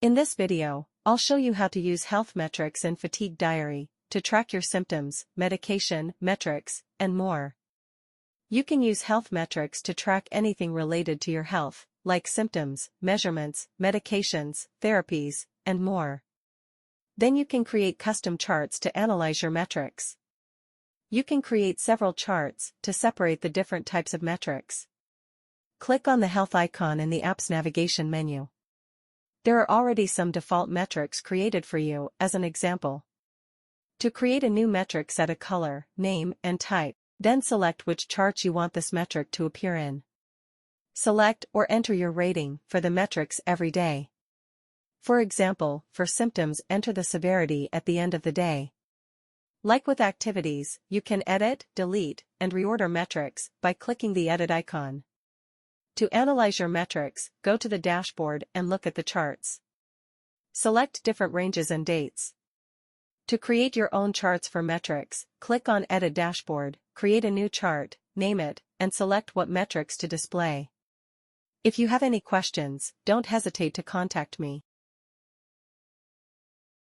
In this video, I'll show you how to use health metrics in Fatigue Diary to track your symptoms, medication, metrics, and more. You can use health metrics to track anything related to your health, like symptoms, measurements, medications, therapies, and more. Then you can create custom charts to analyze your metrics. You can create several charts to separate the different types of metrics. Click on the health icon in the app's navigation menu. There are already some default metrics created for you, as an example. To create a new metric, set a color, name, and type, then select which chart you want this metric to appear in. Select or enter your rating for the metrics every day. For example, for symptoms, enter the severity at the end of the day. Like with activities, you can edit, delete, and reorder metrics by clicking the edit icon. To analyze your metrics, go to the dashboard and look at the charts. Select different ranges and dates. To create your own charts for metrics, click on Edit Dashboard, create a new chart, name it, and select what metrics to display. If you have any questions, don't hesitate to contact me.